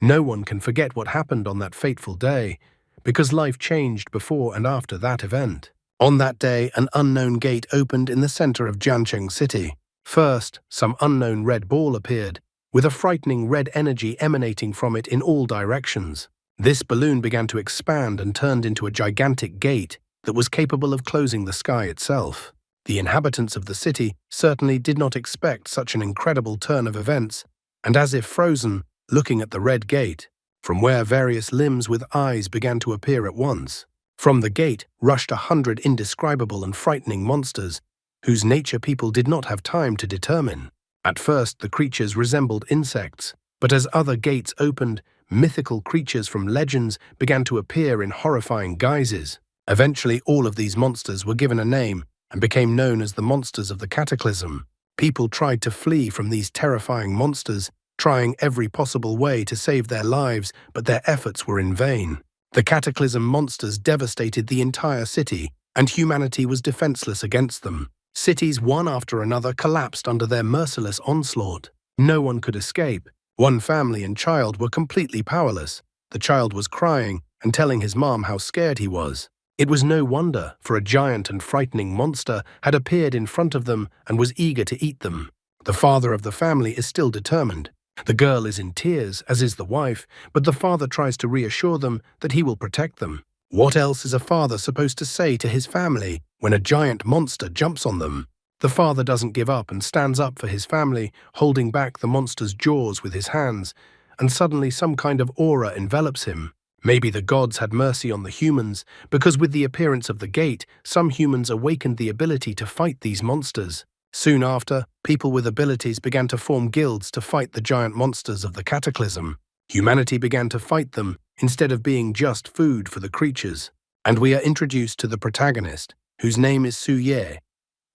No one can forget what happened on that fateful day, because life changed before and after that event. On that day, an unknown gate opened in the center of Jiancheng City. First, some unknown red ball appeared, with a frightening red energy emanating from it in all directions. This balloon began to expand and turned into a gigantic gate that was capable of closing the sky itself. The inhabitants of the city certainly did not expect such an incredible turn of events, and as if frozen, looking at the red gate, from where various limbs with eyes began to appear at once. From the gate rushed 100 indescribable and frightening monsters, whose nature people did not have time to determine. At first, the creatures resembled insects, but as other gates opened, mythical creatures from legends began to appear in horrifying guises. Eventually, all of these monsters were given a name and became known as the monsters of the Cataclysm. People tried to flee from these terrifying monsters, trying every possible way to save their lives, but their efforts were in vain. The Cataclysm monsters devastated the entire city, and humanity was defenseless against them. Cities one after another collapsed under their merciless onslaught. No one could escape. One family and child were completely powerless. The child was crying and telling his mom how scared he was. It was no wonder, for a giant and frightening monster had appeared in front of them and was eager to eat them. The father of the family is still determined. The girl is in tears, as is the wife, but the father tries to reassure them that he will protect them. What else is a father supposed to say to his family when a giant monster jumps on them? The father doesn't give up and stands up for his family, holding back the monster's jaws with his hands, and suddenly some kind of aura envelops him. Maybe the gods had mercy on the humans, because with the appearance of the gate, some humans awakened the ability to fight these monsters. Soon after, people with abilities began to form guilds to fight the giant monsters of the Cataclysm. Humanity began to fight them, instead of being just food for the creatures. And we are introduced to the protagonist, whose name is Su Ye.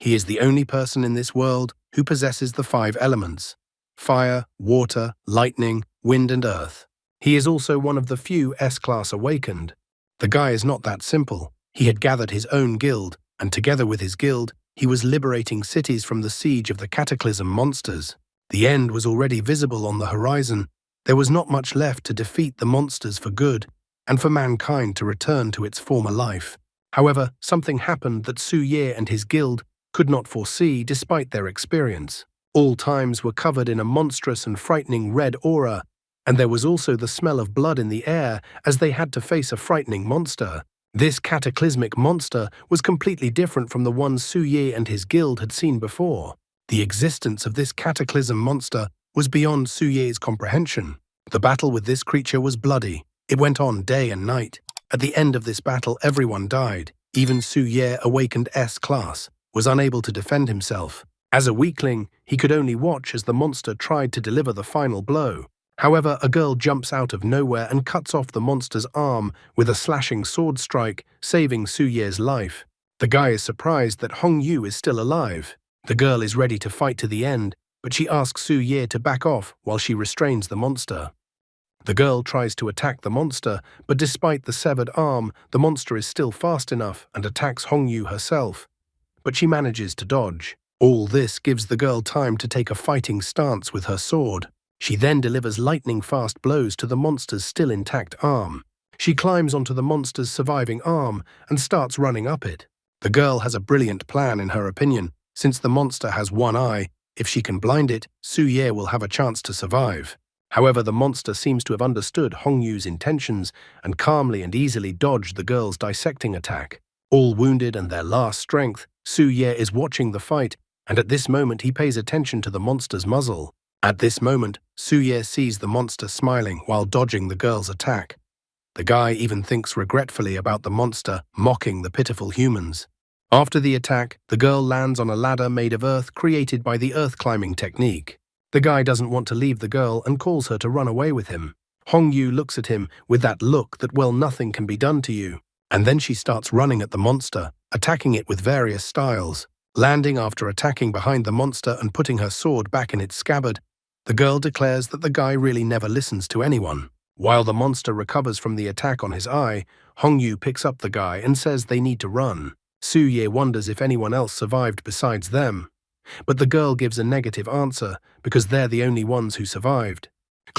He is the only person in this world who possesses the 5 elements: fire, water, lightning, wind and earth. He is also one of the few S-Class awakened. The guy is not that simple. He had gathered his own guild, and together with his guild, he was liberating cities from the siege of the Cataclysm monsters. The end was already visible on the horizon. There was not much left to defeat the monsters for good, and for mankind to return to its former life. However, something happened that Su Ye and his guild could not foresee despite their experience. All times were covered in a monstrous and frightening red aura, and there was also the smell of blood in the air as they had to face a frightening monster. This cataclysmic monster was completely different from the ones Su Ye and his guild had seen before. The existence of this cataclysm monster was beyond Su Ye's comprehension. The battle with this creature was bloody. It went on day and night. At the end of this battle, everyone died. Even Su Ye, awakened S-Class, was unable to defend himself. As a weakling, he could only watch as the monster tried to deliver the final blow. However, a girl jumps out of nowhere and cuts off the monster's arm with a slashing sword strike, saving Su Ye's life. The guy is surprised that Hong Yu is still alive. The girl is ready to fight to the end, but she asks Su Ye to back off while she restrains the monster. The girl tries to attack the monster, but despite the severed arm, the monster is still fast enough and attacks Hong Yu herself. But she manages to dodge. All this gives the girl time to take a fighting stance with her sword. She then delivers lightning-fast blows to the monster's still intact arm. She climbs onto the monster's surviving arm and starts running up it. The girl has a brilliant plan in her opinion. Since the monster has one eye, if she can blind it, Su Ye will have a chance to survive. However, the monster seems to have understood Hong Yu's intentions and calmly and easily dodged the girl's dissecting attack. All wounded and their last strength, Su Ye is watching the fight, and at this moment he pays attention to the monster's muzzle. At this moment, Su Ye sees the monster smiling while dodging the girl's attack. The guy even thinks regretfully about the monster mocking the pitiful humans. After the attack, the girl lands on a ladder made of earth created by the earth climbing technique. The guy doesn't want to leave the girl and calls her to run away with him. Hong Yu looks at him with that look that, well, nothing can be done to you. And then she starts running at the monster, attacking it with various styles. Landing after attacking behind the monster and putting her sword back in its scabbard, the girl declares that the guy really never listens to anyone. While the monster recovers from the attack on his eye, Hong Yu picks up the guy and says they need to run. Su Ye wonders if anyone else survived besides them. But the girl gives a negative answer because they're the only ones who survived.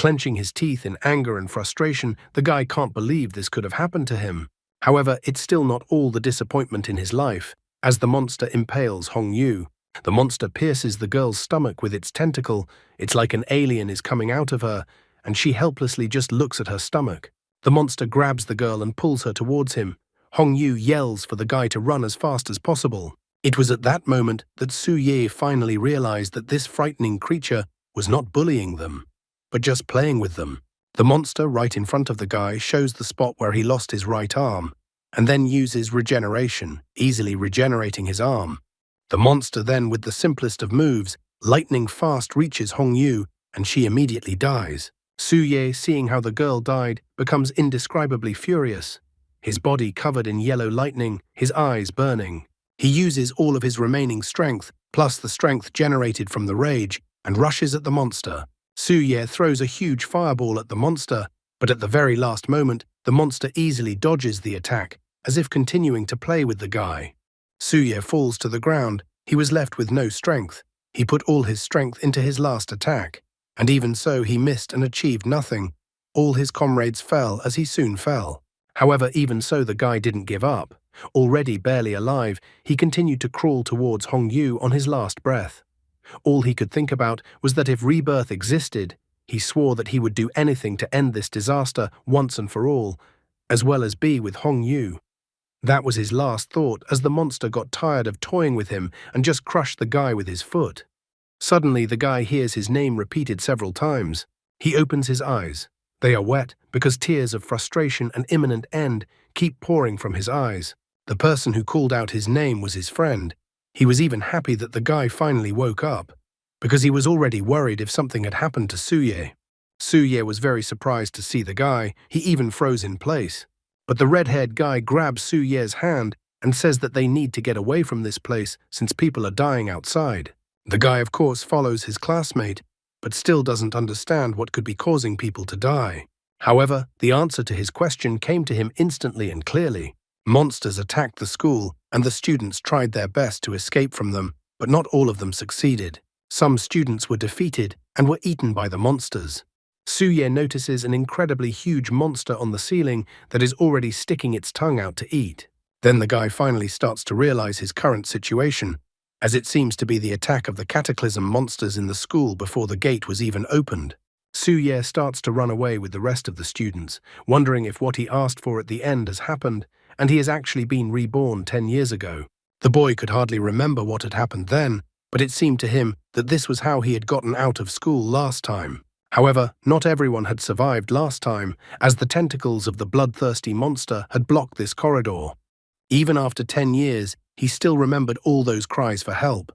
Clenching his teeth in anger and frustration, the guy can't believe this could have happened to him. However, it's still not all the disappointment in his life. As the monster impales Hong Yu, the monster pierces the girl's stomach with its tentacle. It's like an alien is coming out of her, and she helplessly just looks at her stomach. The monster grabs the girl and pulls her towards him. Hong Yu yells for the guy to run as fast as possible. It was at that moment that Su Ye finally realized that this frightening creature was not bullying them, but just playing with them. The monster right in front of the guy shows the spot where he lost his right arm, and then uses regeneration, easily regenerating his arm. The monster then, with the simplest of moves, lightning fast reaches Hong Yu, and she immediately dies. Su Ye, seeing how the girl died, becomes indescribably furious. His body covered in yellow lightning, his eyes burning. He uses all of his remaining strength, plus the strength generated from the rage, and rushes at the monster. Su Ye throws a huge fireball at the monster, but at the very last moment, the monster easily dodges the attack, as if continuing to play with the guy. Su Ye falls to the ground. He was left with no strength. He put all his strength into his last attack, and even so he missed and achieved nothing. All his comrades fell as he soon fell. However, even so the guy didn't give up. Already barely alive, he continued to crawl towards Hong Yu on his last breath. All he could think about was that if rebirth existed, he swore that he would do anything to end this disaster once and for all, as well as be with Hong Yu. That was his last thought as the monster got tired of toying with him and just crushed the guy with his foot. Suddenly, the guy hears his name repeated several times. He opens his eyes. They are wet because tears of frustration and imminent end keep pouring from his eyes. The person who called out his name was his friend. He was even happy that the guy finally woke up, because he was already worried if something had happened to Su Ye. Su Ye was very surprised to see the guy. He even froze in place. But the red-haired guy grabs Su Ye's hand and says that they need to get away from this place since people are dying outside. The guy, of course, follows his classmate, but still doesn't understand what could be causing people to die. However, the answer to his question came to him instantly and clearly. Monsters attacked the school, and the students tried their best to escape from them, but not all of them succeeded. Some students were defeated and were eaten by the monsters. Su Ye notices an incredibly huge monster on the ceiling that is already sticking its tongue out to eat. Then the guy finally starts to realize his current situation, as it seems to be the attack of the cataclysm monsters in the school before the gate was even opened. Su Ye starts to run away with the rest of the students, wondering if what he asked for at the end has happened, and he has actually been reborn 10 years ago. The boy could hardly remember what had happened then, but it seemed to him that this was how he had gotten out of school last time. However, not everyone had survived last time, as the tentacles of the bloodthirsty monster had blocked this corridor. Even after 10 years, he still remembered all those cries for help,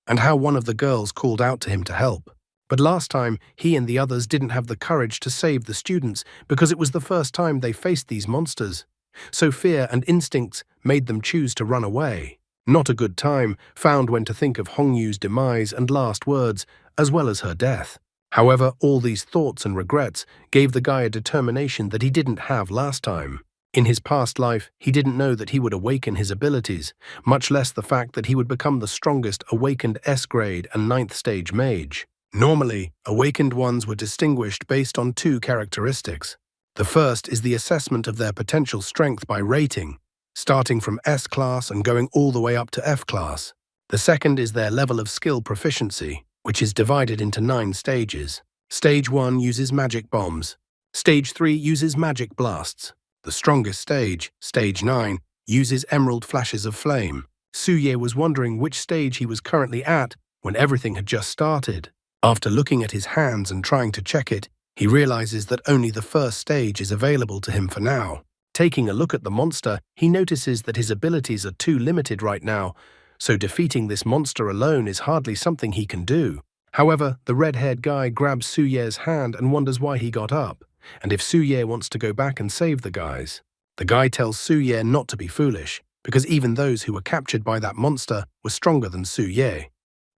and how one of the girls called out to him to help. But last time, he and the others didn't have the courage to save the students because it was the first time they faced these monsters. So fear and instincts made them choose to run away. Not a good time found when to think of Hong Yu's demise and last words, as well as her death. However, all these thoughts and regrets gave the guy a determination that he didn't have last time. In his past life, he didn't know that he would awaken his abilities, much less the fact that he would become the strongest awakened S-grade and 9th stage mage. Normally, awakened ones were distinguished based on 2 characteristics. The first is the assessment of their potential strength by rating, starting from S-class and going all the way up to F-class. The second is their level of skill proficiency, which is divided into 9 stages. Stage 1 uses magic bombs. Stage 3 uses magic blasts. The strongest stage, Stage 9, uses emerald flashes of flame. Su Ye was wondering which stage he was currently at when everything had just started. After looking at his hands and trying to check it, he realizes that only the first stage is available to him for now. Taking a look at the monster, he notices that his abilities are too limited right now, so defeating this monster alone is hardly something he can do. However, the red-haired guy grabs Su Ye's hand and wonders why he got up, and if Su Ye wants to go back and save the guys. The guy tells Su Ye not to be foolish, because even those who were captured by that monster were stronger than Su Ye.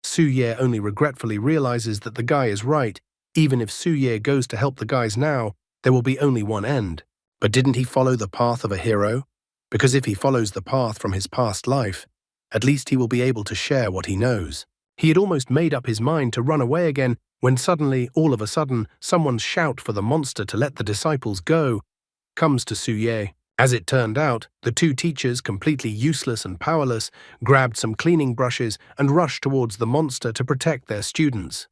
Su Ye only regretfully realizes that the guy is right. Even if Su Ye goes to help the guys now, there will be only one end. But didn't he follow the path of a hero? Because if he follows the path from his past life, at least he will be able to share what he knows. He had almost made up his mind to run away again when suddenly, all of a sudden, someone's shout for the monster to let the disciples go comes to Suye. As it turned out, the two teachers, completely useless and powerless, grabbed some cleaning brushes and rushed towards the monster to protect their students.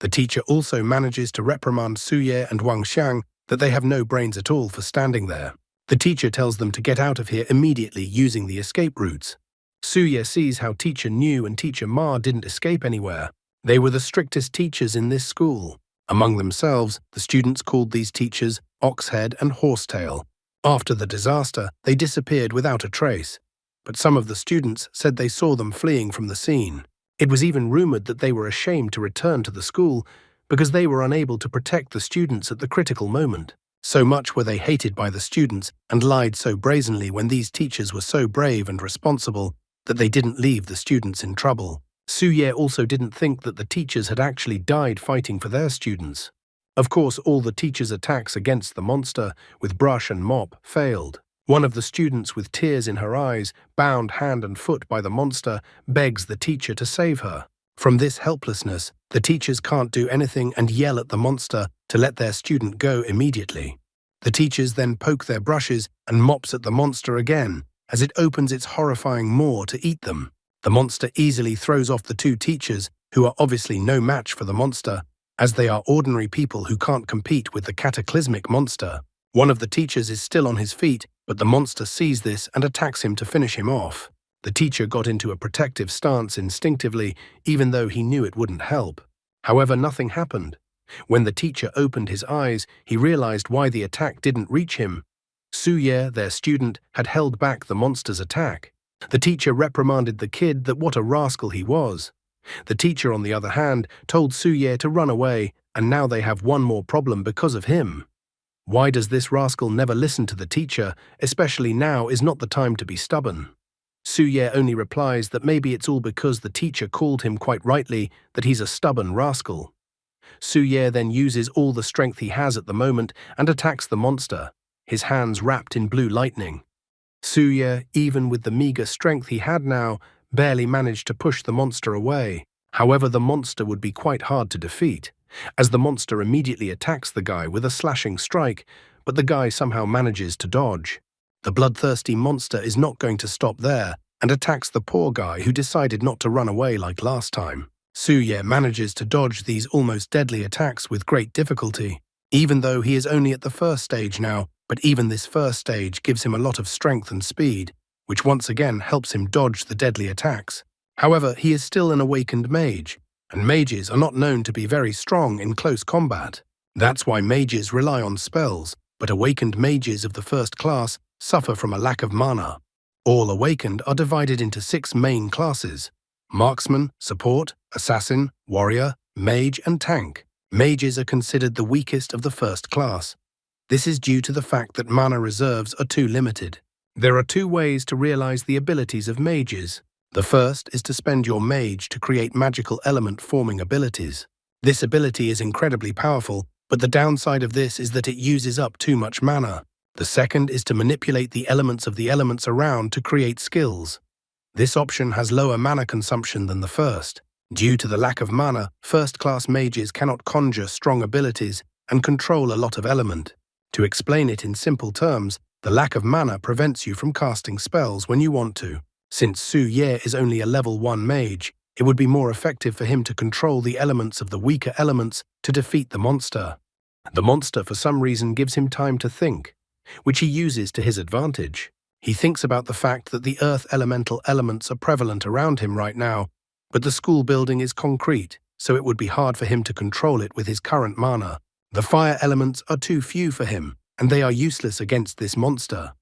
The teacher also manages to reprimand Suye and Wang Xiang that they have no brains at all for standing there. The teacher tells them to get out of here immediately using the escape routes. Suye sees how Teacher Niu and Teacher Ma didn't escape anywhere. They were the strictest teachers in this school. Among themselves, the students called these teachers Oxhead and Horsetail. After the disaster, they disappeared without a trace, but some of the students said they saw them fleeing from the scene. It was even rumored that they were ashamed to return to the school because they were unable to protect the students at the critical moment. So much were they hated by the students and lied so brazenly when these teachers were so brave and responsible that they didn't leave the students in trouble. Suye also didn't think that the teachers had actually died fighting for their students. Of course, all the teachers' attacks against the monster with brush and mop failed. One of the students, with tears in her eyes, bound hand and foot by the monster, begs the teacher to save her. From this helplessness, the teachers can't do anything and yell at the monster to let their student go immediately. The teachers then poke their brushes and mops at the monster again as it opens its horrifying maw to eat them. The monster easily throws off the two teachers, who are obviously no match for the monster, as they are ordinary people who can't compete with the cataclysmic monster. One of the teachers is still on his feet, but the monster sees this and attacks him to finish him off. The teacher got into a protective stance instinctively, even though he knew it wouldn't help. However, nothing happened. When the teacher opened his eyes, he realized why the attack didn't reach him. Suye, their student, had held back the monster's attack. The teacher reprimanded the kid that what a rascal he was. The teacher, on the other hand, told Suye to run away, and now they have one more problem because of him. Why does this rascal never listen to the teacher, especially now is not the time to be stubborn? Suye only replies that maybe it's all because the teacher called him quite rightly that he's a stubborn rascal. Suye then uses all the strength he has at the moment and attacks the monster, his hands wrapped in blue lightning. Suye, even with the meager strength he had now, barely managed to push the monster away. However, the monster would be quite hard to defeat, as the monster immediately attacks the guy with a slashing strike, but the guy somehow manages to dodge. The bloodthirsty monster is not going to stop there and attacks the poor guy who decided not to run away like last time. Suye manages to dodge these almost deadly attacks with great difficulty, even though he is only at the first stage now, but even this first stage gives him a lot of strength and speed, which once again helps him dodge the deadly attacks. However, he is still an awakened mage, and mages are not known to be very strong in close combat. That's why mages rely on spells, but awakened mages of the first class suffer from a lack of mana. All awakened are divided into 6 main classes: marksman, support, assassin, warrior, mage, and tank. Mages are considered the weakest of the first class. This is due to the fact that mana reserves are too limited. There are 2 ways to realize the abilities of mages. The first is to spend your mage to create magical element-forming abilities. This ability is incredibly powerful, but the downside of this is that it uses up too much mana. The second is to manipulate the elements of the elements around to create skills. This option has lower mana consumption than the first. Due to the lack of mana, first-class mages cannot conjure strong abilities and control a lot of element. To explain it in simple terms, the lack of mana prevents you from casting spells when you want to. Since Suye is only a level 1 mage, it would be more effective for him to control the elements of the weaker elements to defeat the monster. The monster for some reason gives him time to think, which he uses to his advantage. He thinks about the fact that the earth elemental elements are prevalent around him right now, but the school building is concrete, so it would be hard for him to control it with his current mana. The fire elements are too few for him, and they are useless against this monster.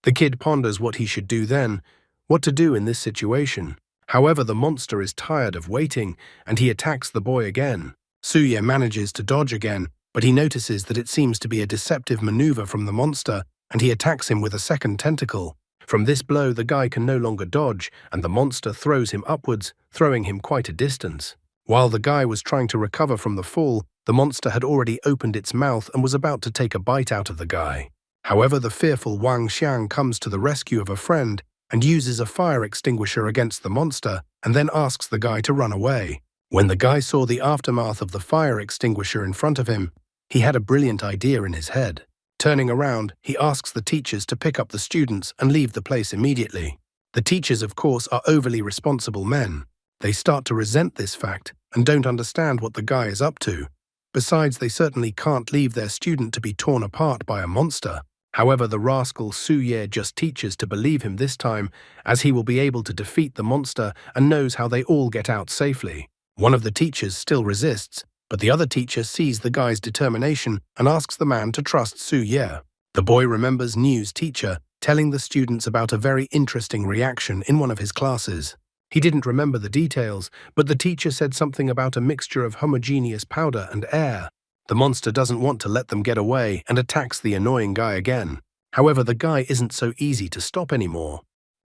The kid ponders what he should do then, what to do in this situation. However, the monster is tired of waiting, and he attacks the boy again. Suye manages to dodge again, but he notices that it seems to be a deceptive maneuver from the monster, and he attacks him with a second tentacle. From this blow, the guy can no longer dodge, and the monster throws him upwards, throwing him quite a distance. While the guy was trying to recover from the fall, the monster had already opened its mouth and was about to take a bite out of the guy. However, the fearful Wang Xiang comes to the rescue of a friend and uses a fire extinguisher against the monster and then asks the guy to run away. When the guy saw the aftermath of the fire extinguisher in front of him, he had a brilliant idea in his head. Turning around, he asks the teachers to pick up the students and leave the place immediately. The teachers, of course, are overly responsible men. They start to resent this fact and don't understand what the guy is up to. Besides, they certainly can't leave their student to be torn apart by a monster. However, the rascal Su-ye just teaches to believe him this time, as he will be able to defeat the monster and knows how they all get out safely. One of the teachers still resists, but the other teacher sees the guy's determination and asks the man to trust Su-ye. The boy remembers New's teacher telling the students about a very interesting reaction in one of his classes. He didn't remember the details, but the teacher said something about a mixture of homogeneous powder and air. The monster doesn't want to let them get away and attacks the annoying guy again. However, the guy isn't so easy to stop anymore.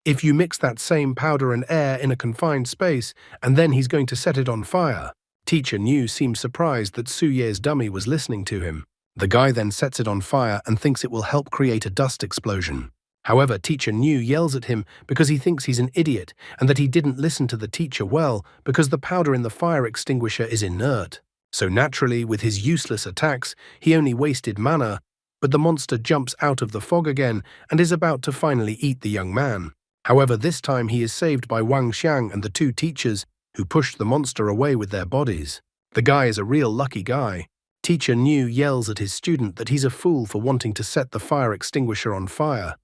If you mix that same powder and air in a confined space, and then he's going to set it on fire. Teacher New seems surprised that Su-ye's dummy was listening to him. The guy then sets it on fire and thinks it will help create a dust explosion. However, Teacher New yells at him because he thinks he's an idiot and that he didn't listen to the teacher well because the powder in the fire extinguisher is inert. So naturally, with his useless attacks, he only wasted mana, but the monster jumps out of the fog again and is about to finally eat the young man. However, this time he is saved by Wang Xiang and the two teachers, who pushed the monster away with their bodies. The guy is a real lucky guy. Teacher New yells at his student that he's a fool for wanting to set the fire extinguisher on fire.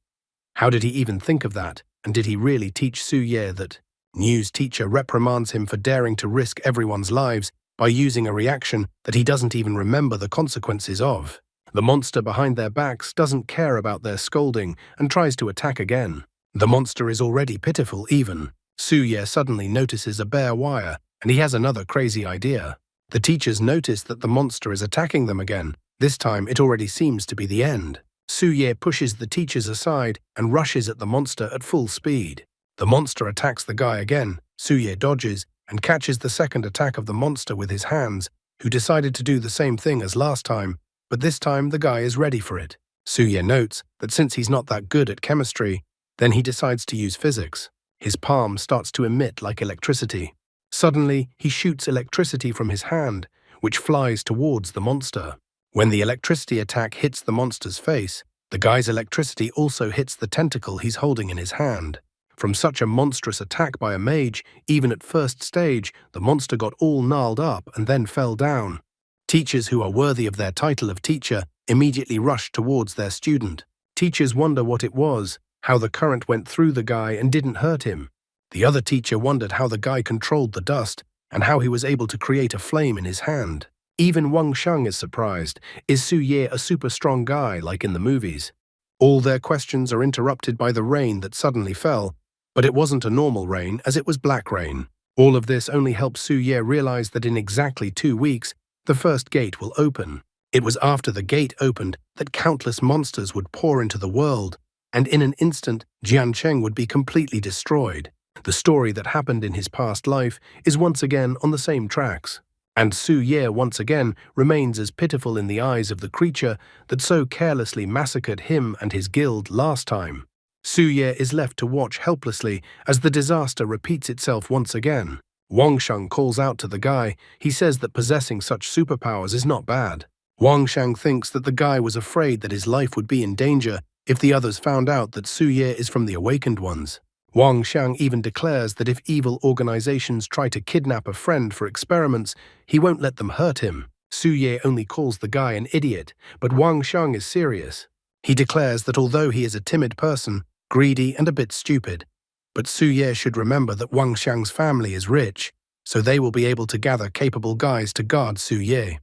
How did he even think of that? And did he really teach Su-ye that? New's teacher reprimands him for daring to risk everyone's lives by using a reaction that he doesn't even remember the consequences of. The monster behind their backs doesn't care about their scolding and tries to attack again. The monster is already pitiful even. Su-ye suddenly notices a bare wire, and he has another crazy idea. The teachers notice that the monster is attacking them again. This time it already seems to be the end. Su-ye pushes the teachers aside and rushes at the monster at full speed. The monster attacks the guy again. Su-ye dodges and catches the second attack of the monster with his hands, who decided to do the same thing as last time, but this time the guy is ready for it. Su-ye notes that since he's not that good at chemistry, then he decides to use physics. His palm starts to emit like electricity. Suddenly, he shoots electricity from his hand, which flies towards the monster. When the electricity attack hits the monster's face, the guy's electricity also hits the tentacle he's holding in his hand. From such a monstrous attack by a mage, even at first stage, the monster got all gnarled up and then fell down. Teachers who are worthy of their title of teacher immediately rush towards their student. Teachers wonder what it was, how the current went through the guy and didn't hurt him. The other teacher wondered how the guy controlled the dust and how he was able to create a flame in his hand. Even Wang Xiang is surprised. Is Su-ye a super strong guy like in the movies? All their questions are interrupted by the rain that suddenly fell, but it wasn't a normal rain as it was black rain. All of this only helps Su-ye realize that in exactly 2 weeks, the first gate will open. It was after the gate opened that countless monsters would pour into the world, and in an instant, Jiancheng would be completely destroyed. The story that happened in his past life is once again on the same tracks. And Su-ye once again remains as pitiful in the eyes of the creature that so carelessly massacred him and his guild last time. Su-ye is left to watch helplessly as the disaster repeats itself once again. Wang Xiang calls out to the guy. He says that possessing such superpowers is not bad. Wang Xiang thinks that the guy was afraid that his life would be in danger if the others found out that Su-ye is from the Awakened Ones. Wang Xiang even declares that if evil organizations try to kidnap a friend for experiments, he won't let them hurt him. Su-ye only calls the guy an idiot, but Wang Xiang is serious. He declares that although he is a timid person, greedy and a bit stupid, but Su-ye should remember that Wang Xiang's family is rich, so they will be able to gather capable guys to guard Su-ye.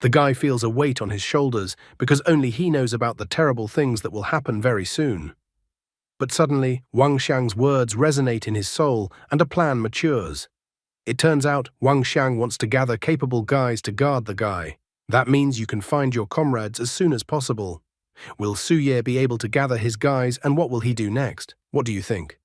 The guy feels a weight on his shoulders because only he knows about the terrible things that will happen very soon. But suddenly, Wang Xiang's words resonate in his soul and a plan matures. It turns out Wang Xiang wants to gather capable guys to guard the guy. That means you can find your comrades as soon as possible. Will Su-ye be able to gather his guys, and what will he do next? What do you think?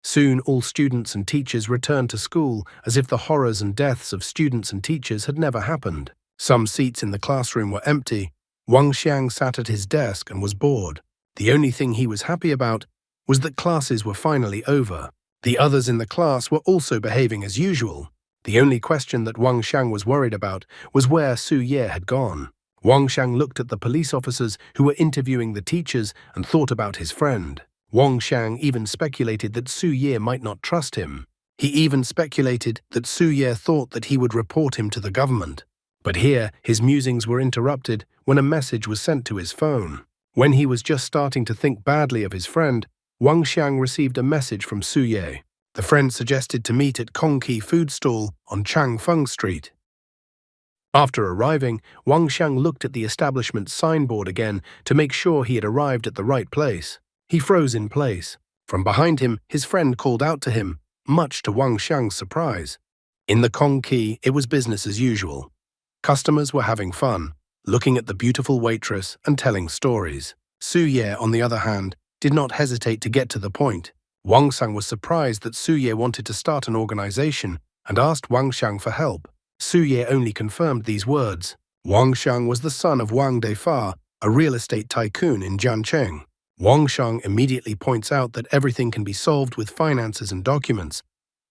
Soon all students and teachers return to school as if the horrors and deaths of students and teachers had never happened. Some seats in the classroom were empty. Wang Xiang sat at his desk and was bored. The only thing he was happy about was that classes were finally over. The others in the class were also behaving as usual. The only question that Wang Xiang was worried about was where Su Ye had gone. Wang Xiang looked at the police officers who were interviewing the teachers and thought about his friend. Wang Xiang even speculated that Su Ye might not trust him. He even speculated that Su Ye thought that he would report him to the government. But here, his musings were interrupted when a message was sent to his phone. When he was just starting to think badly of his friend, Wang Xiang received a message from Su Ye. The friend suggested to meet at Kongqi food stall on Changfeng Street. After arriving, Wang Xiang looked at the establishment's signboard again to make sure he had arrived at the right place. He froze in place. From behind him, his friend called out to him, much to Wang Xiang's surprise. In the Kongqi, it was business as usual. Customers were having fun, looking at the beautiful waitress and telling stories. Su Ye, on the other hand, did not hesitate to get to the point. Wang Xiang was surprised that Su Ye wanted to start an organization and asked Wang Xiang for help. Su Ye only confirmed these words. Wang Xiang was the son of Wang Defa, a real estate tycoon in Jiancheng. Wang Xiang immediately points out that everything can be solved with finances and documents,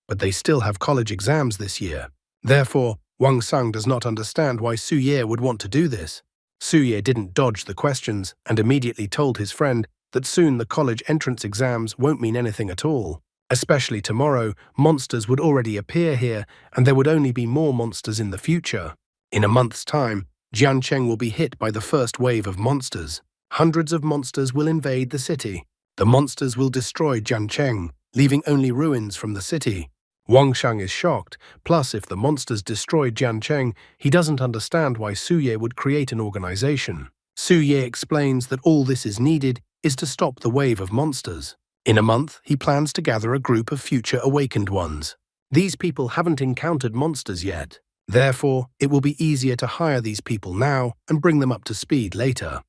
but they still have college exams this year. Therefore, Wang Xiang does not understand why Su Ye would want to do this. Su Ye didn't dodge the questions and immediately told his friend that soon the college entrance exams won't mean anything at all. Especially tomorrow, monsters would already appear here, and there would only be more monsters in the future. In a month's time, Jiancheng will be hit by the first wave of monsters. Hundreds of monsters will invade the city. The monsters will destroy Jiancheng, leaving only ruins from the city. Wang Xiang is shocked, plus if the monsters destroy Jiancheng, he doesn't understand why Su Ye would create an organization. Su Ye explains that all this is needed is to stop the wave of monsters. In a month, he plans to gather a group of future awakened ones. These people haven't encountered monsters yet. Therefore, it will be easier to hire these people now and bring them up to speed later.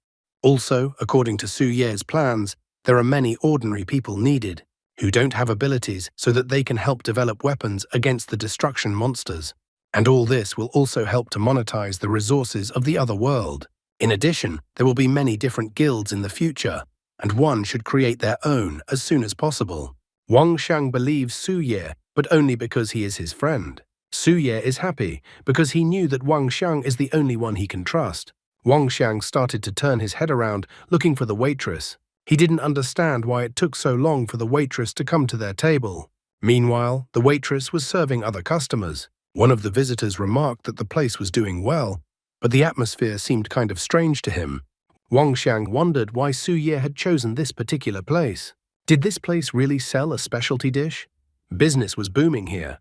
Also, according to Su Ye's plans, there are many ordinary people needed, who don't have abilities so that they can help develop weapons against the destruction monsters. And all this will also help to monetize the resources of the other world. In addition, there will be many different guilds in the future, and one should create their own as soon as possible. Wang Xiang believes Su Ye, but only because he is his friend. Su Ye is happy because he knew that Wang Xiang is the only one he can trust. Wang Xiang started to turn his head around, looking for the waitress. He didn't understand why it took so long for the waitress to come to their table. Meanwhile, the waitress was serving other customers. One of the visitors remarked that the place was doing well, but the atmosphere seemed kind of strange to him. Wang Xiang wondered why Su Ye had chosen this particular place. Did this place really sell a specialty dish? Business was booming here.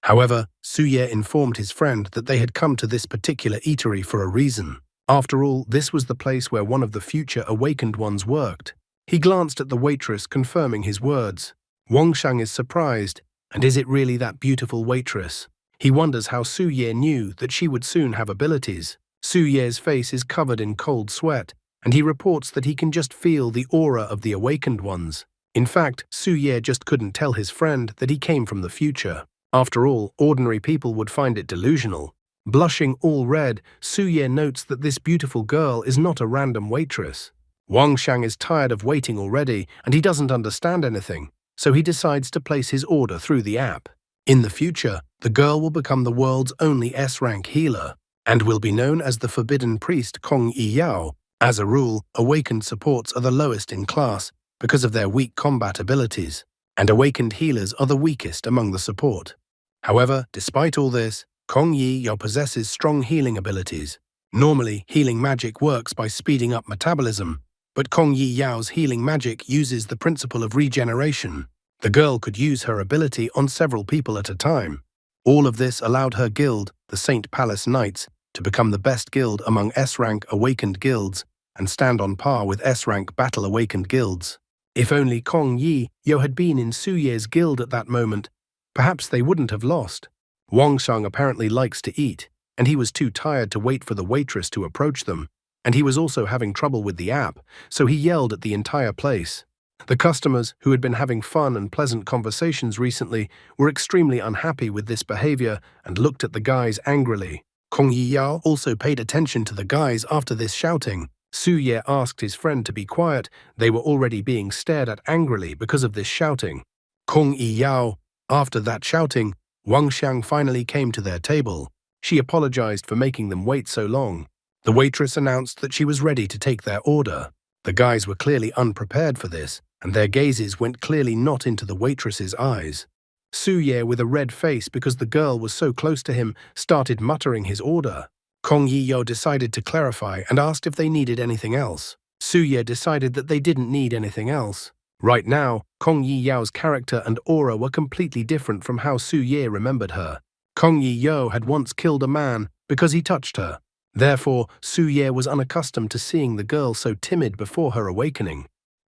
However, Su Ye informed his friend that they had come to this particular eatery for a reason. After all, this was the place where one of the future awakened ones worked. He glanced at the waitress, confirming his words. Wang Xiang is surprised, and is it really that beautiful waitress? He wonders how Su Ye knew that she would soon have abilities. Su Ye's face is covered in cold sweat, and he reports that he can just feel the aura of the awakened ones. In fact, Su Ye just couldn't tell his friend that he came from the future. After all, ordinary people would find it delusional. Blushing all red, Su Ye notes that this beautiful girl is not a random waitress. Wang Xiang is tired of waiting already, and he doesn't understand anything, so he decides to place his order through the app. In the future, the girl will become the world's only S-rank healer, and will be known as the Forbidden Priest Kong Yiyao. As a rule, awakened supports are the lowest in class because of their weak combat abilities, and awakened healers are the weakest among the support. However, despite all this, Kong Yiyao possesses strong healing abilities. Normally, healing magic works by speeding up metabolism, but Kong Yiyao's healing magic uses the principle of regeneration. The girl could use her ability on several people at a time. All of this allowed her guild, the Saint Palace Knights, to become the best guild among S-rank awakened guilds and stand on par with S-rank battle awakened guilds. If only Kong Yiyao had been in Su Ye's guild at that moment, perhaps they wouldn't have lost. Wang Xiang apparently likes to eat, and he was too tired to wait for the waitress to approach them, and he was also having trouble with the app, so he yelled at the entire place. The customers, who had been having fun and pleasant conversations recently, were extremely unhappy with this behavior and looked at the guys angrily. Kong Yiyao also paid attention to the guys after this shouting. Su Ye asked his friend to be quiet. They were already being stared at angrily because of this shouting. Kong Yiyao, after that shouting, Wang Xiang finally came to their table. She apologized for making them wait so long. The waitress announced that she was ready to take their order. The guys were clearly unprepared for this, and their gazes went clearly not into the waitress's eyes. Su Ye, with a red face because the girl was so close to him, started muttering his order. Kong Yi decided to clarify and asked if they needed anything else. Su Ye decided that they didn't need anything else. Right now, Kong Yi's character and aura were completely different from how Su Ye remembered her. Kong Yi had once killed a man because he touched her. Therefore, Su Ye was unaccustomed to seeing the girl so timid before her awakening.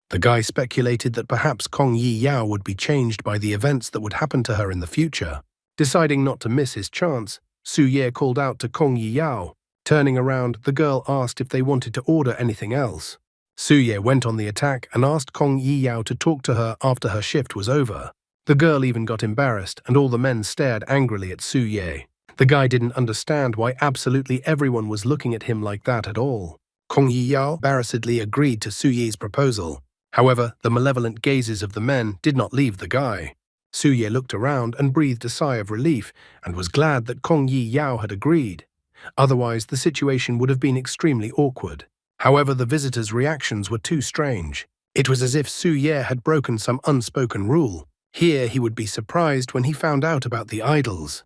The guy speculated that perhaps Kong Yi would be changed by the events that would happen to her in the future. Deciding not to miss his chance, Su Ye called out to Kong Yi. Turning around, the girl asked if they wanted to order anything else. Su Ye went on the attack and asked Kong Yi to talk to her after her shift was over. The girl even got embarrassed, and all the men stared angrily at Su Ye. The guy didn't understand why absolutely everyone was looking at him like that at all. Kong Yi embarrassedly agreed to Su Ye's proposal. However, the malevolent gazes of the men did not leave the guy. Su Ye looked around and breathed a sigh of relief and was glad that Kong Yi had agreed. Otherwise, the situation would have been extremely awkward. However, the visitors' reactions were too strange. It was as if Su Ye had broken some unspoken rule. Here he would be surprised when he found out about the idols.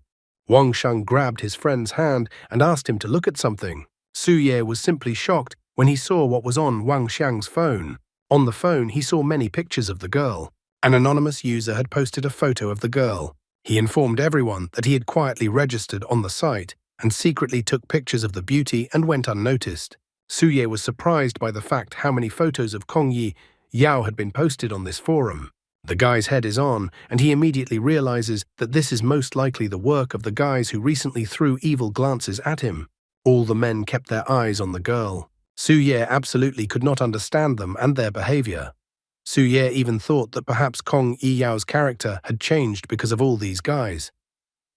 Wang Xiang grabbed his friend's hand and asked him to look at something. Su Ye was simply shocked when he saw what was on Wang Xiang's phone. On the phone, he saw many pictures of the girl. An anonymous user had posted a photo of the girl. He informed everyone that he had quietly registered on the site and secretly took pictures of the beauty and went unnoticed. Su Ye was surprised by the fact how many photos of Kong Yi had been posted on this forum. The guy's head is on, and he immediately realizes that this is most likely the work of the guys who recently threw evil glances at him. All the men kept their eyes on the girl. Su Ye absolutely could not understand them and their behavior. Su Ye even thought that perhaps Kong Yi's character had changed because of all these guys.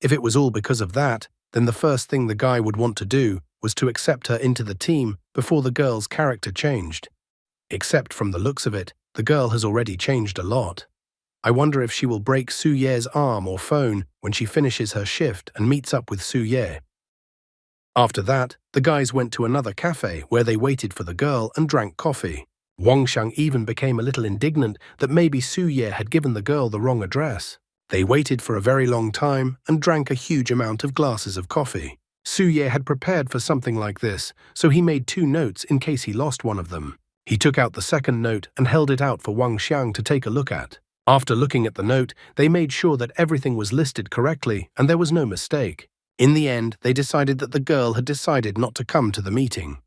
If it was all because of that, then the first thing the guy would want to do was to accept her into the team before the girl's character changed. Except from the looks of it, the girl has already changed a lot. I wonder if she will break Su Ye's arm or phone when she finishes her shift and meets up with Su Ye. After that, the guys went to another cafe where they waited for the girl and drank coffee. Wang Xiang even became a little indignant that maybe Su Ye had given the girl the wrong address. They waited for a very long time and drank a huge amount of glasses of coffee. Su Ye had prepared for something like this, so he made 2 notes in case he lost one of them. He took out the second note and held it out for Wang Xiang to take a look at. After looking at the note, they made sure that everything was listed correctly and there was no mistake. In the end, they decided that the girl had decided not to come to the meeting.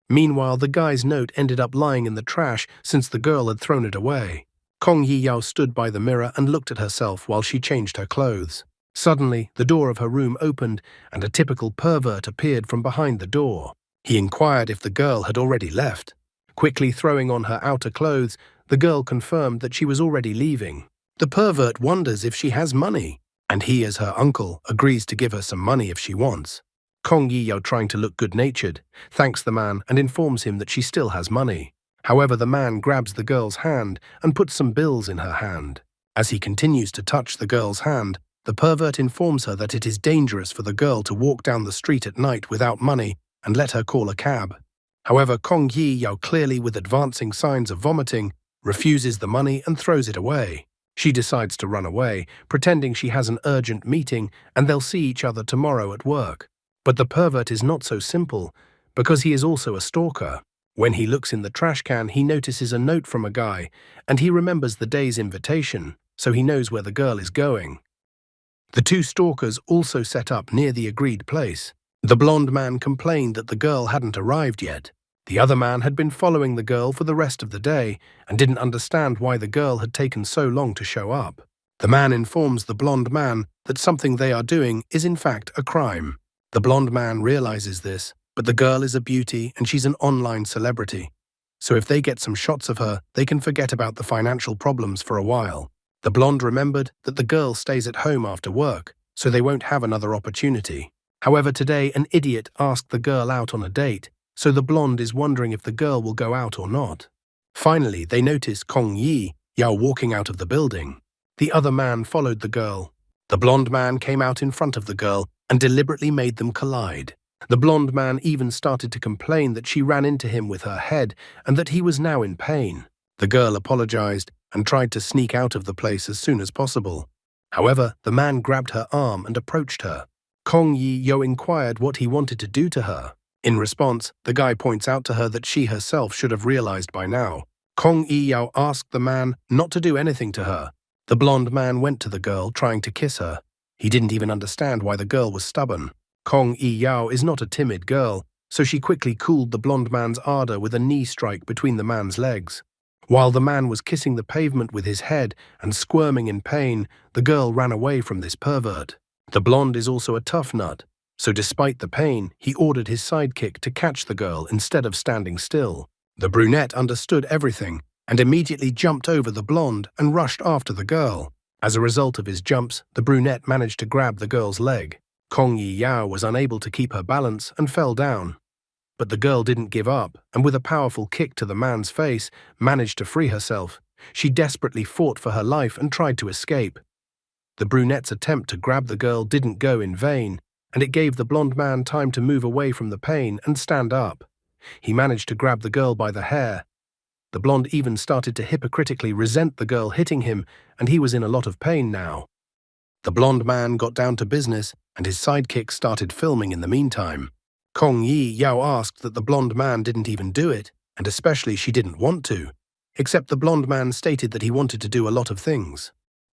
Meanwhile, the guy's note ended up lying in the trash since the girl had thrown it away. Kong Yi stood by the mirror and looked at herself while she changed her clothes. Suddenly, the door of her room opened and a typical pervert appeared from behind the door. He inquired if the girl had already left. Quickly throwing on her outer clothes, the girl confirmed that she was already leaving. The pervert wonders if she has money, and he, as her uncle, agrees to give her some money if she wants. Kong Yi, trying to look good-natured, thanks the man and informs him that she still has money. However, the man grabs the girl's hand and puts some bills in her hand. As he continues to touch the girl's hand, the pervert informs her that it is dangerous for the girl to walk down the street at night without money and let her call a cab. However, Kong Yi, clearly with advancing signs of vomiting, refuses the money and throws it away. She decides to run away, pretending she has an urgent meeting and they'll see each other tomorrow at work. But the pervert is not so simple, because he is also a stalker. When he looks in the trash can, he notices a note from a guy, and he remembers the day's invitation, so he knows where the girl is going. The 2 stalkers also set up near the agreed place. The blonde man complained that the girl hadn't arrived yet. The other man had been following the girl for the rest of the day and didn't understand why the girl had taken so long to show up. The man informs the blonde man that something they are doing is in fact a crime. The blonde man realizes this, but the girl is a beauty and she's an online celebrity. So if they get some shots of her, they can forget about the financial problems for a while. The blonde remembered that the girl stays at home after work, so they won't have another opportunity. However, today an idiot asked the girl out on a date, so the blonde is wondering if the girl will go out or not. Finally, they notice Kong Yi walking out of the building. The other man followed the girl. The blonde man came out in front of the girl and deliberately made them collide. The blonde man even started to complain that she ran into him with her head and that he was now in pain. The girl apologized and tried to sneak out of the place as soon as possible. However, the man grabbed her arm and approached her. Kong Yi-yo inquired what he wanted to do to her. In response, the guy points out to her that she herself should have realized by now. Kong Yi-yo asked the man not to do anything to her. The blonde man went to the girl, trying to kiss her. He didn't even understand why the girl was stubborn. Kong Yi-yo is not a timid girl, so she quickly cooled the blonde man's ardor with a knee strike between the man's legs. While the man was kissing the pavement with his head and squirming in pain, the girl ran away from this pervert. The blonde is also a tough nut, so despite the pain, he ordered his sidekick to catch the girl instead of standing still. The brunette understood everything and immediately jumped over the blonde and rushed after the girl. As a result of his jumps, the brunette managed to grab the girl's leg. Kong Yi-yo was unable to keep her balance and fell down. But the girl didn't give up, and with a powerful kick to the man's face, managed to free herself. She desperately fought for her life and tried to escape. The brunette's attempt to grab the girl didn't go in vain, and it gave the blonde man time to move away from the pain and stand up. He managed to grab the girl by the hair. The blonde even started to hypocritically resent the girl hitting him, and he was in a lot of pain now. The blonde man got down to business, and his sidekick started filming in the meantime. Kong Yi-yo asked that the blonde man didn't even do it, and especially she didn't want to, except the blonde man stated that he wanted to do a lot of things.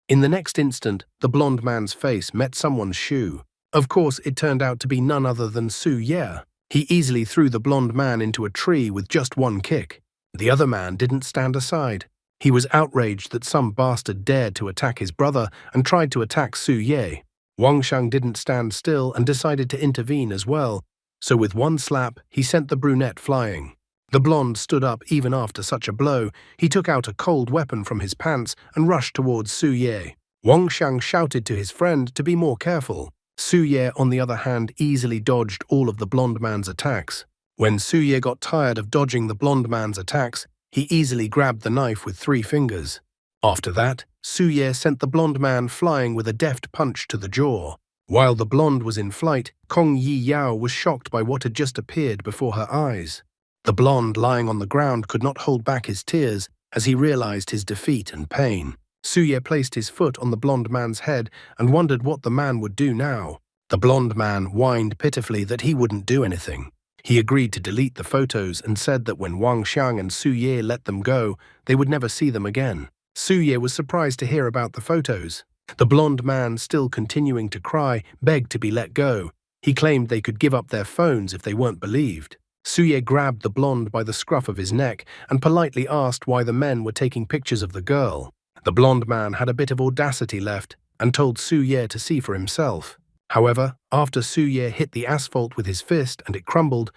In the next instant, the blonde man's face met someone's shoe. Of course, it turned out to be none other than Su-ye. He easily threw the blonde man into a tree with just one kick. The other man didn't stand aside. He was outraged that some bastard dared to attack his brother and tried to attack Su-ye. Wang Shang didn't stand still and decided to intervene as well, so with one slap, he sent the brunette flying. The blonde stood up even after such a blow. He took out a cold weapon from his pants and rushed towards Su-ye. Wang Shang shouted to his friend to be more careful. Su-ye, on the other hand, easily dodged all of the blonde man's attacks. When Su-ye got tired of dodging the blonde man's attacks, he easily grabbed the knife with 3 fingers. After that, Su-ye sent the blonde man flying with a deft punch to the jaw. While the blonde was in flight, Kong Yi-yo was shocked by what had just appeared before her eyes. The blonde lying on the ground could not hold back his tears as he realized his defeat and pain. Su-ye placed his foot on the blonde man's head and wondered what the man would do now. The blonde man whined pitifully that he wouldn't do anything. He agreed to delete the photos and said that when Wang Shang and Su-ye let them go, they would never see them again. Su-ye was surprised to hear about the photos. The blonde man, still continuing to cry, begged to be let go. He claimed they could give up their phones if they weren't believed. Su-ye grabbed the blonde by the scruff of his neck and politely asked why the men were taking pictures of the girl. The blonde man had a bit of audacity left and told Su-ye to see for himself. However, after Su-ye hit the asphalt with his fist and it crumbled,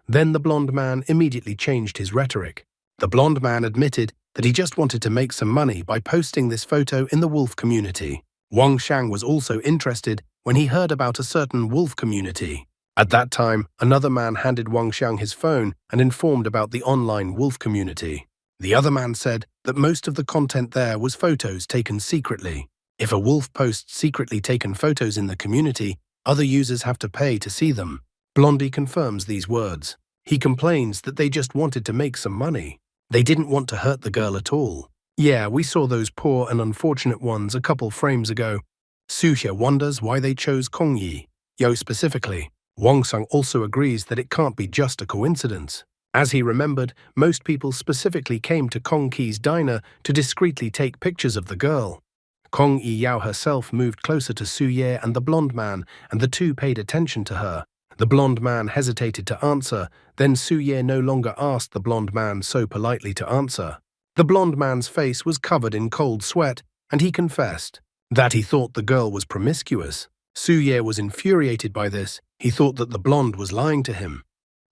then the blonde man immediately changed his rhetoric. The blonde man admitted that he just wanted to make some money by posting this photo in the wolf community. Wang Shang was also interested when he heard about a certain wolf community. At that time, another man handed Wang Shang his phone and informed about the online wolf community. The other man said that most of the content there was photos taken secretly. If a wolf posts secretly taken photos in the community, other users have to pay to see them. Blondie confirms these words. He complains that they just wanted to make some money. They didn't want to hurt the girl at all. Yeah, we saw those poor and unfortunate ones a couple frames ago. Su-ye wonders why they chose Kong Yi-yo specifically. Wang Shang also agrees that it can't be just a coincidence. As he remembered, most people specifically came to Kong Yi's diner to discreetly take pictures of the girl. Kong Yi-yo herself moved closer to Su-ye and the blonde man, and the two paid attention to her. The blonde man hesitated to answer, then Su-ye no longer asked the blonde man so politely to answer. The blonde man's face was covered in cold sweat, and he confessed that he thought the girl was promiscuous. Su-ye was infuriated by this. He thought that the blonde was lying to him.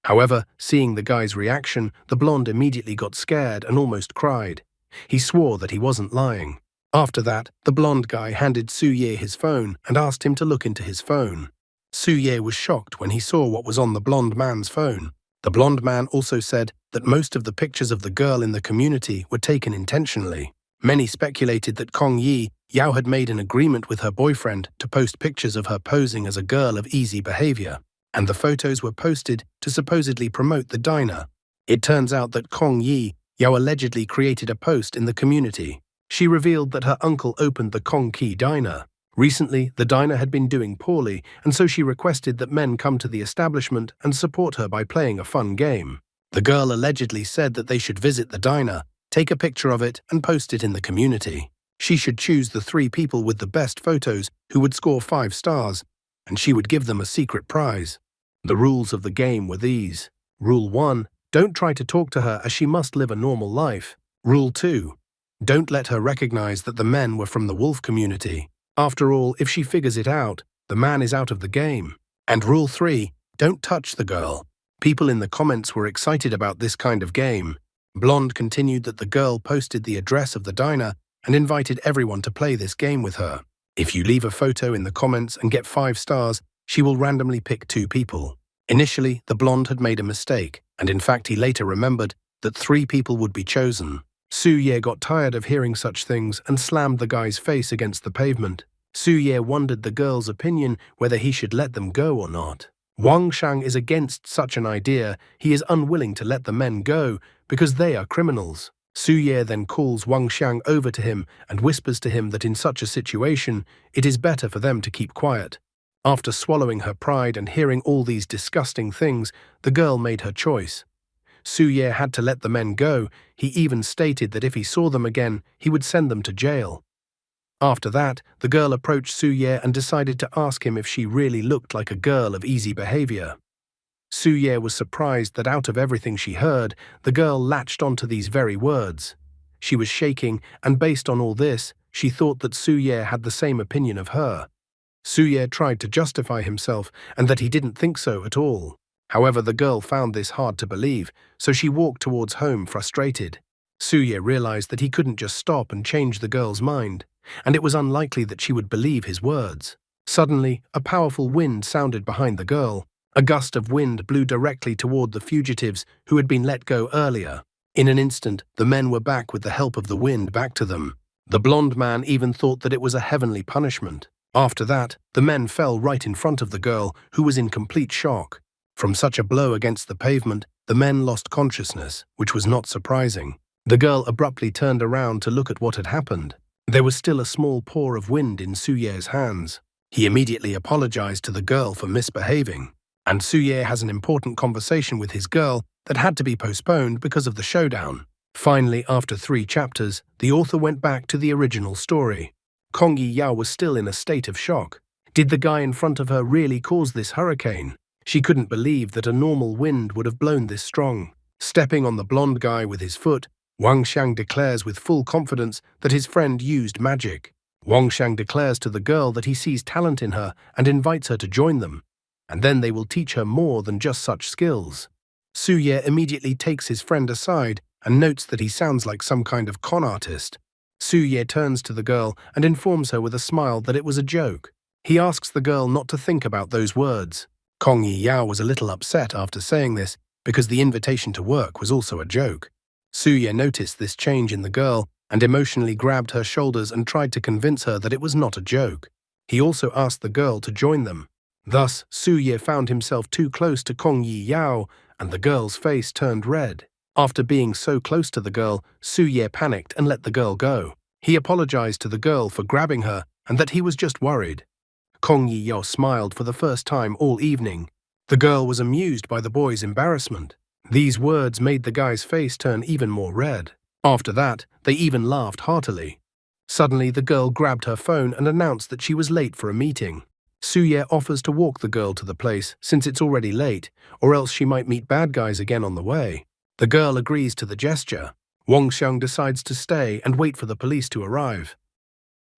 However, seeing the guy's reaction, the blonde immediately got scared and almost cried. He swore that he wasn't lying. After that, the blonde guy handed Su-ye his phone and asked him to look into his phone. Su-ye was shocked when he saw what was on the blonde man's phone. The blonde man also said that most of the pictures of the girl in the community were taken intentionally. Many speculated that Kong Yi Yao had made an agreement with her boyfriend to post pictures of her posing as a girl of easy behavior, and the photos were posted to supposedly promote the diner. It turns out that Kong Yi Yao allegedly created a post in the community. She revealed that her uncle opened the Kong Ki diner. Recently, the diner had been doing poorly, and so she requested that men come to the establishment and support her by playing a fun game. The girl allegedly said that they should visit the diner, take a picture of it, and post it in the community. She should choose the 3 people with the best photos who would score 5 stars, and she would give them a secret prize. The rules of the game were these. Rule 1. Don't try to talk to her as she must live a normal life. Rule 2. Don't let her recognize that the men were from the wolf community. After all, if she figures it out, the man is out of the game. And Rule 3. Don't touch the girl. People in the comments were excited about this kind of game. Blonde continued that the girl posted the address of the diner and invited everyone to play this game with her. If you leave a photo in the comments and get 5 stars, she will randomly pick 2 people. Initially, the blonde had made a mistake, and in fact he later remembered that 3 people would be chosen. Su Ye got tired of hearing such things and slammed the guy's face against the pavement. Su Ye wondered the girl's opinion whether he should let them go or not. Wang Shang is against such an idea. He is unwilling to let the men go because they are criminals. Su Ye then calls Wang Shang over to him and whispers to him that in such a situation, it is better for them to keep quiet. After swallowing her pride and hearing all these disgusting things, the girl made her choice. Su Ye had to let the men go. He even stated that if he saw them again, he would send them to jail. After that, the girl approached Su Ye and decided to ask him if she really looked like a girl of easy behavior. Su Ye was surprised that out of everything she heard, the girl latched onto these very words. She was shaking, and based on all this, she thought that Su Ye had the same opinion of her. Su Ye tried to justify himself and that he didn't think so at all. However, the girl found this hard to believe, so she walked towards home frustrated. Su Ye realized that he couldn't just stop and change the girl's mind, and it was unlikely that she would believe his words. Suddenly, a powerful wind sounded behind the girl. A gust of wind blew directly toward the fugitives who had been let go earlier. In an instant, the men were back with the help of the wind back to them. The blonde man even thought that it was a heavenly punishment. After that, the men fell right in front of the girl, who was in complete shock. From such a blow against the pavement, the men lost consciousness, which was not surprising. The girl abruptly turned around to look at what had happened. There was still a small paw of wind in Su Ye's hands. He immediately apologized to the girl for misbehaving, and Su Ye has an important conversation with his girl that had to be postponed because of the showdown. Finally, after 3 chapters, the author went back to the original story. Kong Yi Yao was still in a state of shock. Did the guy in front of her really cause this hurricane? She couldn't believe that a normal wind would have blown this strong. Stepping on the blonde guy with his foot, Wang Shang declares with full confidence that his friend used magic. Wang Shang declares to the girl that he sees talent in her and invites her to join them, and then they will teach her more than just such skills. Su Ye immediately takes his friend aside and notes that he sounds like some kind of con artist. Su Ye turns to the girl and informs her with a smile that it was a joke. He asks the girl not to think about those words. Kong Yi Yao was a little upset after saying this because the invitation to work was also a joke. Su Ye noticed this change in the girl and emotionally grabbed her shoulders and tried to convince her that it was not a joke. He also asked the girl to join them. Thus, Su Ye found himself too close to Kong Yi Yao, and the girl's face turned red. After being so close to the girl, Su Ye panicked and let the girl go. He apologized to the girl for grabbing her and that he was just worried. Kong Yi Yao smiled for the first time all evening. The girl was amused by the boy's embarrassment. These words made the guy's face turn even more red. After that, they even laughed heartily. Suddenly, the girl grabbed her phone and announced that she was late for a meeting. Su Ye offers to walk the girl to the place since it's already late, or else she might meet bad guys again on the way. The girl agrees to the gesture. Wang Xiang decides to stay and wait for the police to arrive.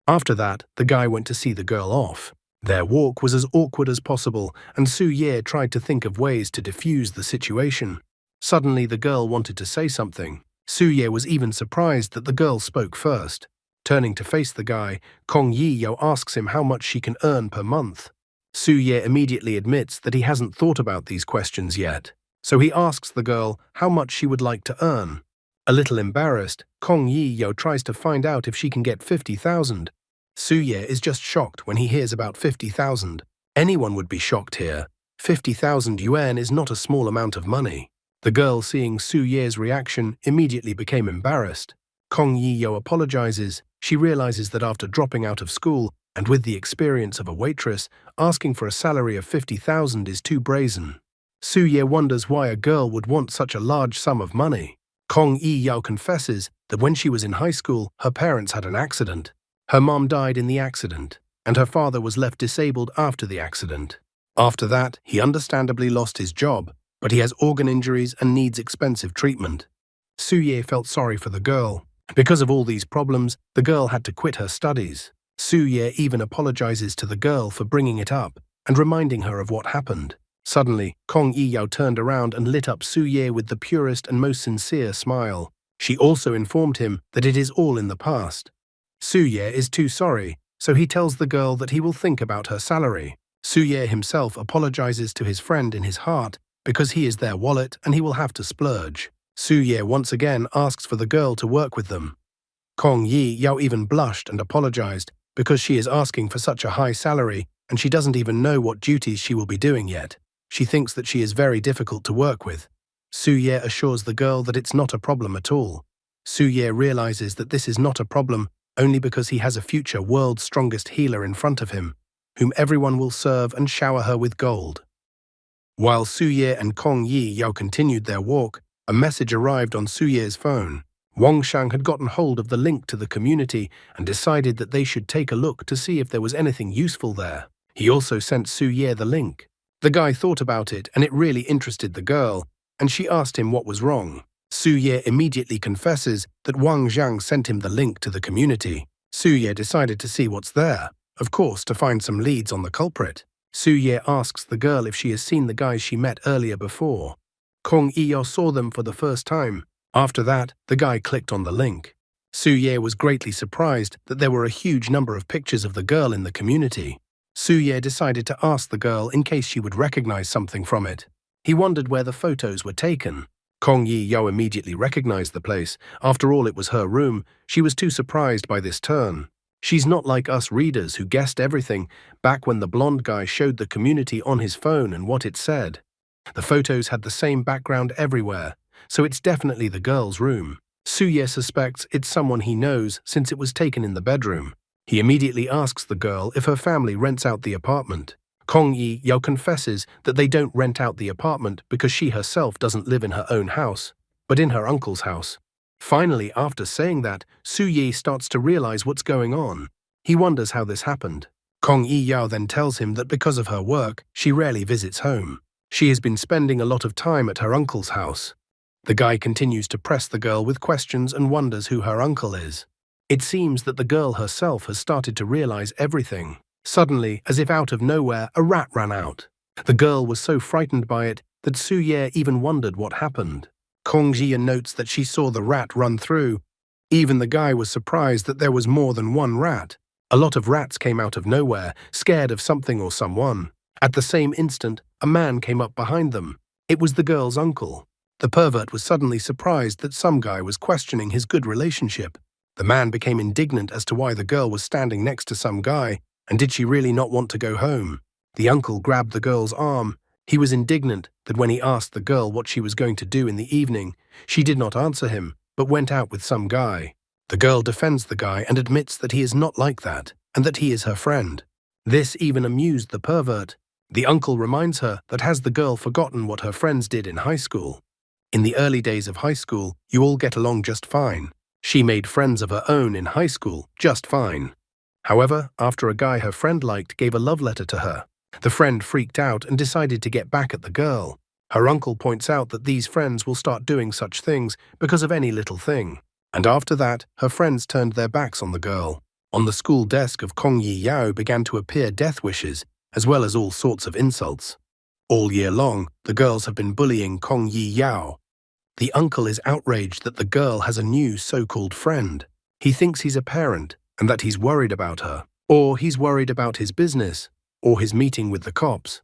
After that, the guy went to see the girl off. Their walk was as awkward as possible, and Su Ye tried to think of ways to defuse the situation. Suddenly, the girl wanted to say something. Su Ye was even surprised that the girl spoke first. Turning to face the guy, Kong Yi Yao asks him how much she can earn per month. Su Ye immediately admits that he hasn't thought about these questions yet, so he asks the girl how much she would like to earn. A little embarrassed, Kong Yi Yao tries to find out if she can get 50,000. Suye is just shocked when he hears about 50,000. Anyone would be shocked here. 50,000 yuan is not a small amount of money. The girl, seeing Suye's reaction, immediately became embarrassed. Kong Yi-yo apologizes. She realizes that after dropping out of school and with the experience of a waitress, asking for a salary of 50,000 is too brazen. Suye wonders why a girl would want such a large sum of money. Kong Yi-yo confesses that when she was in high school, her parents had an accident. Her mom died in the accident, and her father was left disabled after the accident. After that, he understandably lost his job, but he has organ injuries and needs expensive treatment. Suye felt sorry for the girl. Because of all these problems, the girl had to quit her studies. Suye even apologizes to the girl for bringing it up and reminding her of what happened. Suddenly, Kong Yi-yo turned around and lit up Suye with the purest and most sincere smile. She also informed him that it is all in the past. Suye is too sorry, so he tells the girl that he will think about her salary. Suye himself apologizes to his friend in his heart because he is their wallet and he will have to splurge. Suye once again asks for the girl to work with them. Kong Yi-yo even blushed and apologized because she is asking for such a high salary and she doesn't even know what duties she will be doing yet. She thinks that she is very difficult to work with. Suye assures the girl that it's not a problem at all. Suye realizes that this is not a problem only because he has a future world's strongest healer in front of him, whom everyone will serve and shower her with gold. While Suye and Kong Yi-yo continued their walk, a message arrived on Suye's phone. Wang Shang had gotten hold of the link to the community and decided that they should take a look to see if there was anything useful there. He also sent Suye the link. The guy thought about it and it really interested the girl, and she asked him what was wrong. Suye immediately confesses that Wang Zhang sent him the link to the community. Suye decided to see what's there, of course to find some leads on the culprit. Suye asks the girl if she has seen the guys she met earlier before. Kong Yi-yo saw them for the first time. After that, the guy clicked on the link. Suye was greatly surprised that there were a huge number of pictures of the girl in the community. Suye decided to ask the girl in case she would recognize something from it. He wondered where the photos were taken. Kong Yi-yo immediately recognized the place. After all, it was her room. She was too surprised by this turn. She's not like us readers who guessed everything back when the blonde guy showed the community on his phone and what it said. The photos had the same background everywhere, so it's definitely the girl's room. Suye suspects it's someone he knows since it was taken in the bedroom. He immediately asks the girl if her family rents out the apartment. Kong Yi-yo confesses that they don't rent out the apartment because she herself doesn't live in her own house, but in her uncle's house. Finally, after saying that, Suye starts to realize what's going on. He wonders how this happened. Kong Yi-yo then tells him that because of her work, she rarely visits home. She has been spending a lot of time at her uncle's house. The guy continues to press the girl with questions and wonders who her uncle is. It seems that the girl herself has started to realize everything. Suddenly, as if out of nowhere, a rat ran out. The girl was so frightened by it that Suye even wondered what happened. Kong Ji notes that she saw the rat run through. Even the guy was surprised that there was more than one rat. A lot of rats came out of nowhere, scared of something or someone. At the same instant, a man came up behind them. It was the girl's uncle. The pervert was suddenly surprised that some guy was questioning his good relationship. The man became indignant as to why the girl was standing next to some guy, and did she really not want to go home? The uncle grabbed the girl's arm. He was indignant that when he asked the girl what she was going to do in the evening, she did not answer him, but went out with some guy. The girl defends the guy and admits that he is not like that, and that he is her friend. This even amused the pervert. The uncle reminds her that has the girl forgotten what her friends did in high school? In the early days of high school, you all get along just fine. She made friends of her own in high school, just fine. However, after a guy her friend liked gave a love letter to her, the friend freaked out and decided to get back at the girl. Her uncle points out that these friends will start doing such things because of any little thing. And after that, her friends turned their backs on the girl. On the school desk of Kong Yi-yo began to appear death wishes, as well as all sorts of insults. All year long, the girls have been bullying Kong Yi-yo. The uncle is outraged that the girl has a new so-called friend. He thinks he's a parent, and that he's worried about her, or he's worried about his business, or his meeting with the cops.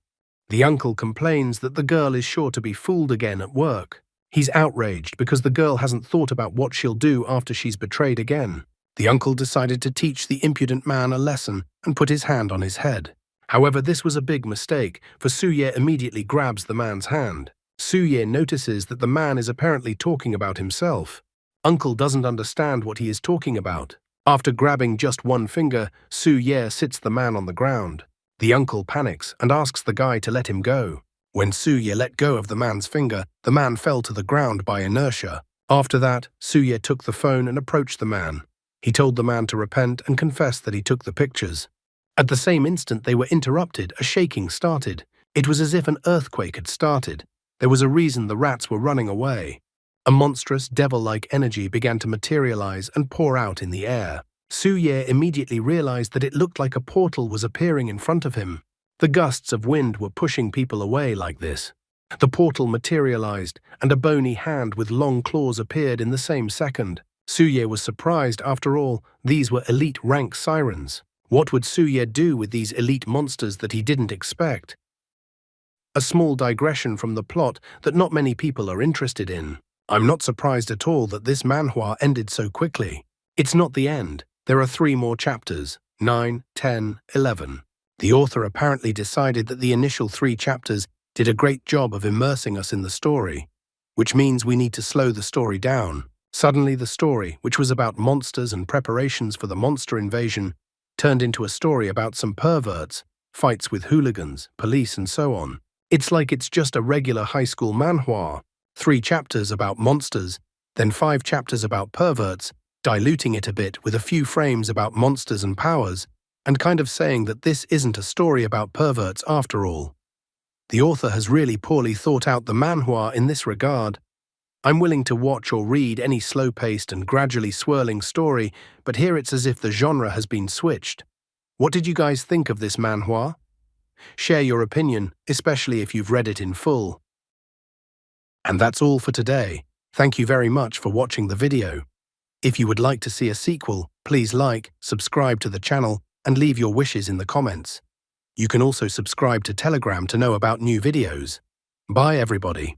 The uncle complains that the girl is sure to be fooled again at work. He's outraged because the girl hasn't thought about what she'll do after she's betrayed again. The uncle decided to teach the impudent man a lesson and put his hand on his head. However, this was a big mistake, for Suye immediately grabs the man's hand. Suye notices that the man is apparently talking about himself. Uncle doesn't understand what he is talking about. After grabbing just one finger, Suye sits the man on the ground. The uncle panics and asks the guy to let him go. When Suye let go of the man's finger, the man fell to the ground by inertia. After that, Suye took the phone and approached the man. He told the man to repent and confess that he took the pictures. At the same instant they were interrupted, a shaking started. It was as if an earthquake had started. There was a reason the rats were running away. A monstrous, devil-like energy began to materialize and pour out in the air. Suye immediately realized that it looked like a portal was appearing in front of him. The gusts of wind were pushing people away like this. The portal materialized, and a bony hand with long claws appeared in the same second. Suye was surprised. After all, these were elite rank sirens. What would Suye do with these elite monsters that he didn't expect? A small digression from the plot that not many people are interested in. I'm not surprised at all that this manhwa ended so quickly. It's not the end. There are 3 more chapters, 9, 10, 11. The author apparently decided that the initial 3 chapters did a great job of immersing us in the story, which means we need to slow the story down. Suddenly the story, which was about monsters and preparations for the monster invasion, turned into a story about some perverts, fights with hooligans, police and so on. It's like it's just a regular high school manhwa. 3 chapters about monsters, then 5 chapters about perverts, diluting it a bit with a few frames about monsters and powers, and kind of saying that this isn't a story about perverts after all. The author has really poorly thought out the manhwa in this regard. I'm willing to watch or read any slow-paced and gradually swirling story, but here it's as if the genre has been switched. What did you guys think of this manhwa? Share your opinion, especially if you've read it in full. And that's all for today. Thank you very much for watching the video. If you would like to see a sequel, please like, subscribe to the channel, and leave your wishes in the comments. You can also subscribe to Telegram to know about new videos. Bye everybody.